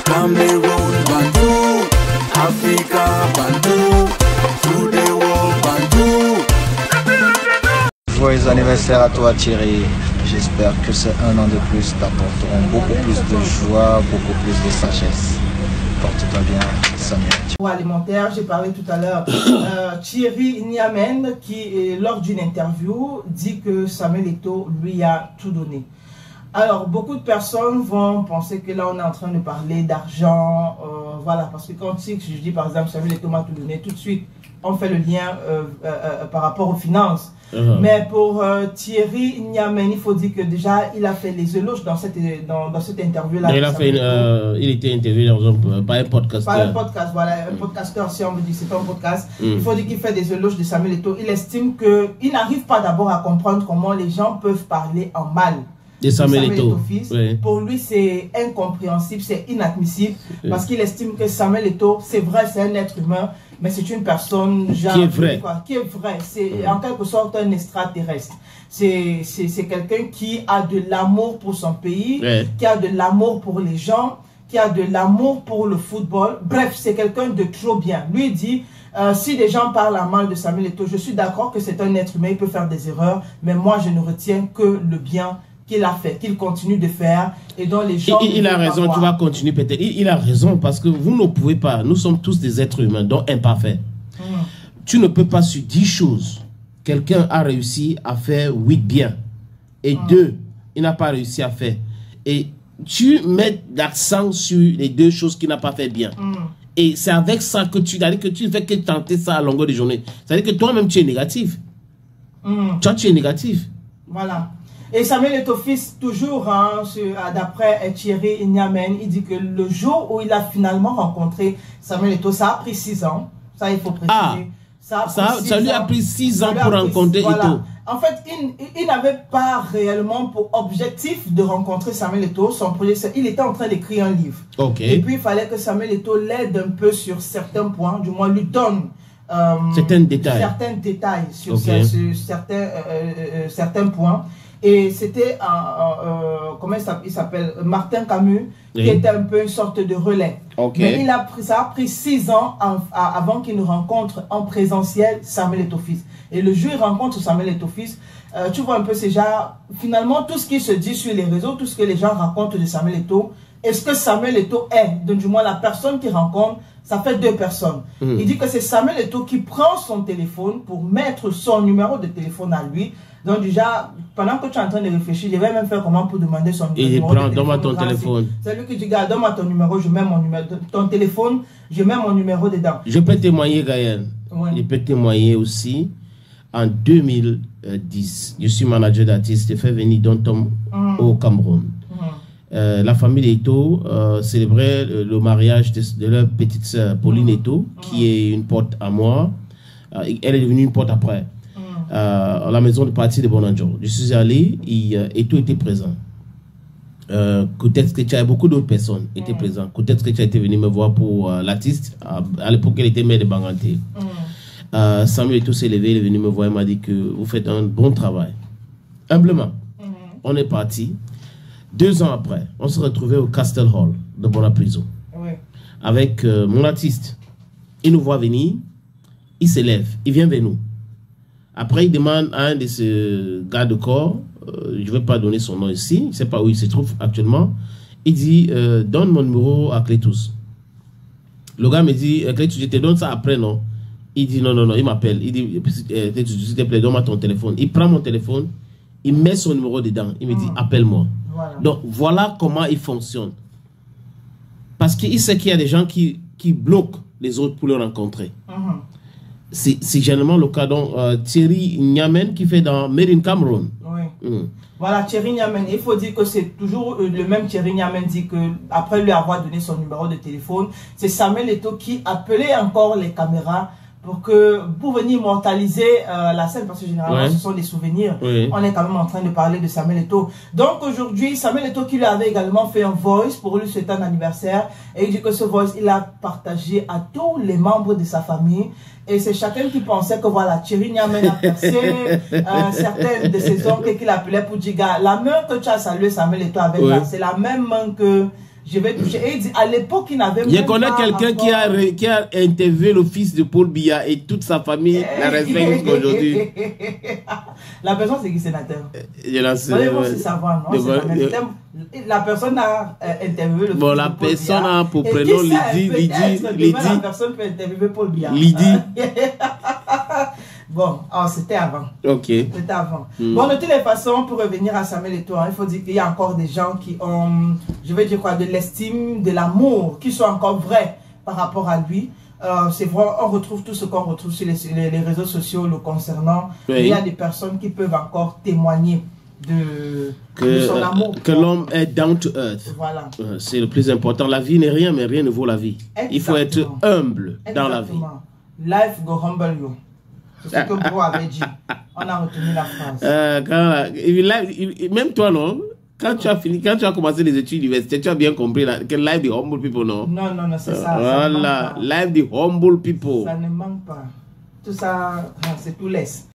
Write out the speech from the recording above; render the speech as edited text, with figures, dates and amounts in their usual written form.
Cameroon, Bandou, Africa, Bandou, through the world, Bandou. Joyeux anniversaire à toi Thierry. J'espère que ces un an de plus t'apporteront beaucoup plus de joie, beaucoup plus de sagesse. Porte-toi bien, Samuel. Alimentaire, j'ai parlé tout à l'heure. Thierry Niamen qui, lors d'une interview, dit que Samuel Eto'o lui a tout donné. Alors, beaucoup de personnes vont penser que là, on est en train de parler d'argent. Voilà, parce que quand je dis par exemple Samuel Eto'o m'a tout donné, tout de suite, on fait le lien par rapport aux finances. Mais pour Thierry Niamen, il faut dire que déjà, il a fait les éloges dans cette interview-là. Il était interviewé par un podcast. Par un podcast, voilà, un podcasteur, si on veut dire c'est un podcast. Il faut dire qu'il fait des éloges de Samuel Eto'o. Il estime qu'il n'arrive pas d'abord à comprendre comment les gens peuvent parler en mal de Samuel Eto'o. Oui. Pour lui, c'est incompréhensible, c'est inadmissible, parce qu'il estime que Samuel Eto'o, c'est vrai, c'est un être humain, mais c'est une personne genre, qui est vrai. C'est en quelque sorte un extraterrestre. C'est quelqu'un qui a de l'amour pour son pays, qui a de l'amour pour les gens, qui a de l'amour pour le football. Bref, c'est quelqu'un de trop bien. Lui il dit, si des gens parlent à mal de Samuel Eto'o, je suis d'accord que c'est un être humain, il peut faire des erreurs, mais moi je ne retiens que le bien qu'il a fait, qu'il continue de faire et dont les gens... Il a raison, tu vas continuer peut-être. Il a raison parce que vous ne pouvez pas, nous sommes tous des êtres humains, donc imparfaits. Tu ne peux pas sur 10 choses, quelqu'un a réussi à faire 8 bien et 2, il n'a pas réussi à faire. Et tu mets l'accent sur les 2 choses qu'il n'a pas fait bien. Et c'est avec ça que tu ne fais que tenter ça à longueur de journée. C'est-à-dire que toi-même tu es négatif. Toi tu es négatif. Voilà. Et Samuel Eto'o fils, toujours, hein, d'après Thierry Niamen, il dit que le jour où il a finalement rencontré Samuel Eto'o, ça a pris 6 ans. Ça, il faut préciser. Ça lui a pris 6 ans pour rencontrer Eto'o. En fait, il n'avait pas réellement pour objectif de rencontrer Samuel Eto'o. Son projet, il était en train d'écrire un livre. Et puis, il fallait que Samuel Eto'o l'aide un peu sur certains points, du moins lui donne certains détails sur certains points. Et c'était, comment il s'appelle, Martin Camus, qui était un peu une sorte de relais. Mais ça a pris 6 ans avant qu'il ne rencontre en présentiel Samuel Eto'o fils. Et le jour où il rencontre Samuel Eto'o fils, tu vois un peu, c'est genre, finalement, tout ce qui se dit sur les réseaux, tout ce que les gens racontent de Samuel Eto'o, est-ce que Samuel Eto'o est, donc du moins la personne qu'il rencontre, ça fait 2 personnes. Il dit que c'est Samuel Eto'o qui prend son téléphone pour mettre son numéro de téléphone à lui. Donc déjà, pendant que tu es en train de réfléchir, je vais même faire comment pour demander son numéro. Il prend, donne-moi ton téléphone. C'est lui qui dit, gars, donne-moi ton numéro, je mets mon numéro. Ton téléphone, je mets mon numéro dedans. Je peux témoigner, Gaël. Je peux témoigner aussi. En 2010, je suis manager d'artiste, j'ai fait venir Don Tom au Cameroun. La famille Eto'o célébrait le mariage de leur petite sœur, Pauline Eto'o, qui est une pote à moi. Elle est devenue une pote après. À la maison de partie de Bonanjo. Je suis allé et tout était présent. Peut-être que tu as beaucoup d'autres personnes étaient présentes. Peut-être que tu as été venu me voir pour l'artiste. À l'époque, elle était mère de Banganté. Samuel Eto'o s'est levé, il est venu me voir et m'a dit que vous faites un bon travail. Humblement. On est parti. 2 ans après, on se retrouvait au Castle Hall de Bonaprison. Avec mon artiste. Il nous voit venir, il s'élève, il vient vers nous. Après, il demande à un de ces gars de corps, je ne vais pas donner son nom ici, je ne sais pas où il se trouve actuellement. Il dit, donne mon numéro à Clétus. Le gars me dit, Clétus, je te donne ça après, non? Il dit, non, il m'appelle. Il dit, Clétus, s'il te plaît, donne-moi ton téléphone. Il prend mon téléphone, il met son numéro dedans. Il me dit, appelle-moi. Donc, voilà comment il fonctionne. Parce qu'il sait qu'il y a des gens qui bloquent les autres pour le rencontrer. C'est généralement le cas. Donc, Thierry Niamen qui fait dans Made in Cameroon. Voilà, Thierry Niamen. Il faut dire que c'est toujours le même Thierry Niamen dit que après lui avoir donné son numéro de téléphone, c'est Samuel Eto'o qui appelait encore les caméras pour venir immortaliser la scène, parce que généralement ce sont des souvenirs. On est quand même en train de parler de Samuel Eto'o. Donc aujourd'hui, Samuel Eto'o qui lui avait également fait un voice pour lui souhaiter un anniversaire, et il dit que ce voice il a partagé à tous les membres de sa famille. Et c'est chacun qui pensait que voilà, Thierry Niamen a percé certains de ses oncles qu'il appelait pour dire, la main que tu as salué Samuel Eto'o avec là, c'est la même main que je vais toucher. Et il dit, à l'époque, il n'avait même Je connais quelqu'un qui a interviewé le fils de Paul Biya et toute sa famille la respecte jusqu'à aujourd'hui. La personne, c'est qui, sénateur? Je la sais. C'est savoir, non? La personne a interviewé le fils de Paul Biya. La personne a pour prénom Lydie. La personne peut interviewer Paul Biya. Lydie. Bon, c'était avant. Ok. C'était avant. Bon, de toutes les façons, pour revenir à Samuel Eto'o, il faut dire qu'il y a encore des gens qui ont, je vais dire quoi, de l'estime, de l'amour, qui sont encore vrais par rapport à lui. C'est vrai, on retrouve tout ce qu'on retrouve sur les réseaux sociaux le concernant. Oui. Il y a des personnes qui peuvent encore témoigner de son amour. Que l'homme est down to earth. Voilà. C'est le plus important. La vie n'est rien, mais rien ne vaut la vie. Exactement. Il faut être humble dans la vie. Life go humble you. C'est ce que Bro avait dit. On a retenu la phrase. Même toi, non? Quand tu as fini, quand tu as commencé les études universitaires, tu as bien compris que life the humble people, non? Non, c'est ça. Voilà, life the humble people. Ça ne manque pas. Tout ça, c'est tout laisse.